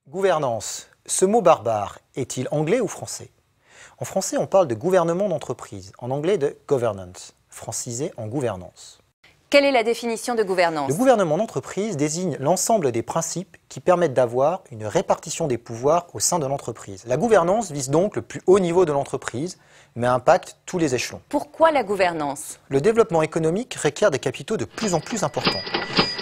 Gouvernance. Ce mot barbare est-il anglais ou français? En français, on parle de gouvernement d'entreprise, en anglais de governance, francisé en gouvernance. Quelle est la définition de gouvernance? Le gouvernement d'entreprise désigne l'ensemble des principes qui permettent d'avoir une répartition des pouvoirs au sein de l'entreprise. La gouvernance vise donc le plus haut niveau de l'entreprise, mais impacte tous les échelons. Pourquoi la gouvernance? Le développement économique requiert des capitaux de plus en plus importants.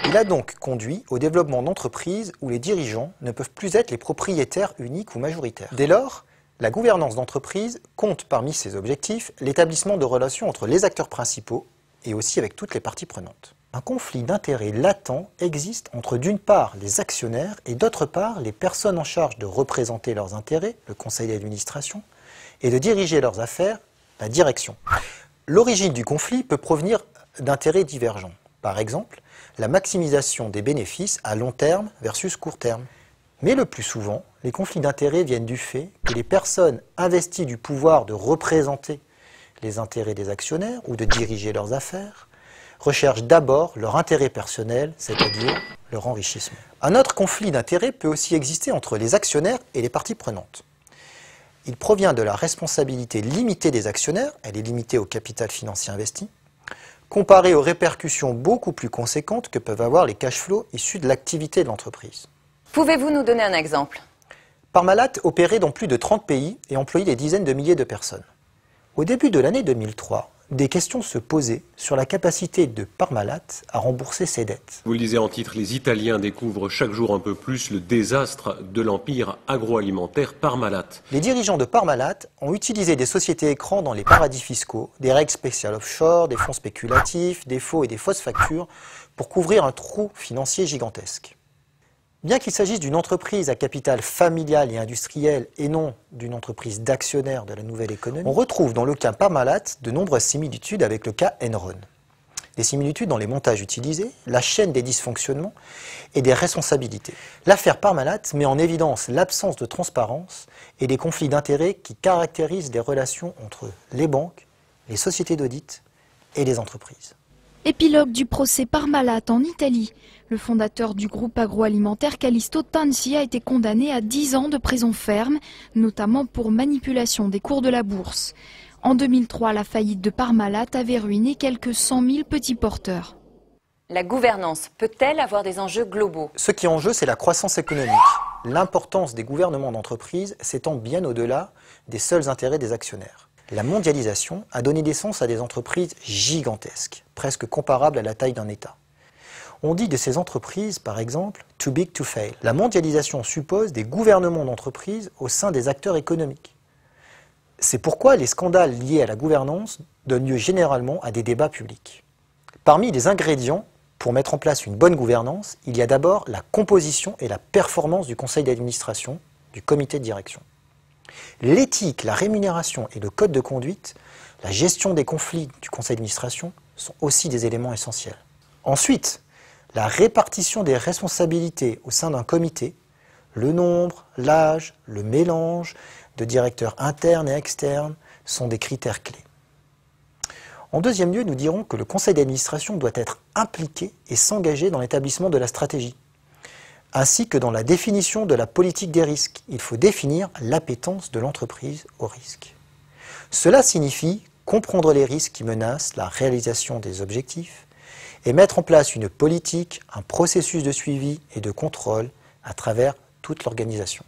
Il a donc conduit au développement d'entreprises où les dirigeants ne peuvent plus être les propriétaires uniques ou majoritaires. Dès lors, la gouvernance d'entreprise compte parmi ses objectifs l'établissement de relations entre les acteurs principaux et aussi avec toutes les parties prenantes. Un conflit d'intérêts latent existe entre d'une part les actionnaires et d'autre part les personnes en charge de représenter leurs intérêts, le conseil d'administration, et de diriger leurs affaires, la direction. L'origine du conflit peut provenir d'intérêts divergents. Par exemple, la maximisation des bénéfices à long terme versus court terme. Mais le plus souvent, les conflits d'intérêts viennent du fait que les personnes investies du pouvoir de représenter les intérêts des actionnaires ou de diriger leurs affaires recherchent d'abord leur intérêt personnel, c'est-à-dire leur enrichissement. Un autre conflit d'intérêts peut aussi exister entre les actionnaires et les parties prenantes. Il provient de la responsabilité limitée des actionnaires, elle est limitée au capital financier investi, comparée aux répercussions beaucoup plus conséquentes que peuvent avoir les cash flows issus de l'activité de l'entreprise. Pouvez-vous nous donner un exemple? Parmalat opérait dans plus de 30 pays et employait des dizaines de milliers de personnes. Au début de l'année 2003, des questions se posaient sur la capacité de Parmalat à rembourser ses dettes. Vous le disiez en titre, les Italiens découvrent chaque jour un peu plus le désastre de l'empire agroalimentaire Parmalat. Les dirigeants de Parmalat ont utilisé des sociétés écrans dans les paradis fiscaux, des règles spéciales offshore, des fonds spéculatifs, des faux et des fausses factures pour couvrir un trou financier gigantesque. Bien qu'il s'agisse d'une entreprise à capital familial et industriel et non d'une entreprise d'actionnaires de la nouvelle économie, on retrouve dans le cas Parmalat de nombreuses similitudes avec le cas Enron. Des similitudes dans les montages utilisés, la chaîne des dysfonctionnements et des responsabilités. L'affaire Parmalat met en évidence l'absence de transparence et les conflits d'intérêts qui caractérisent les relations entre les banques, les sociétés d'audit et les entreprises. Épilogue du procès Parmalat en Italie. Le fondateur du groupe agroalimentaire Callisto Tanzi a été condamné à 10 ans de prison ferme, notamment pour manipulation des cours de la bourse. En 2003, la faillite de Parmalat avait ruiné quelques 100 000 petits porteurs. La gouvernance peut-elle avoir des enjeux globaux? Ce qui est en jeu, c'est la croissance économique. L'importance des gouvernements d'entreprise s'étend bien au-delà des seuls intérêts des actionnaires. La mondialisation a donné naissance à des entreprises gigantesques, presque comparables à la taille d'un État. On dit de ces entreprises, par exemple, « too big to fail ». La mondialisation suppose des gouvernements d'entreprise au sein des acteurs économiques. C'est pourquoi les scandales liés à la gouvernance donnent lieu généralement à des débats publics. Parmi les ingrédients pour mettre en place une bonne gouvernance, il y a d'abord la composition et la performance du conseil d'administration, du comité de direction. L'éthique, la rémunération et le code de conduite, la gestion des conflits du conseil d'administration sont aussi des éléments essentiels. Ensuite, la répartition des responsabilités au sein d'un comité, le nombre, l'âge, le mélange de directeurs internes et externes sont des critères clés. En deuxième lieu, nous dirons que le conseil d'administration doit être impliqué et s'engager dans l'établissement de la stratégie, ainsi que dans la définition de la politique des risques. Il faut définir l'appétence de l'entreprise au risque. Cela signifie comprendre les risques qui menacent la réalisation des objectifs et mettre en place une politique, un processus de suivi et de contrôle à travers toute l'organisation.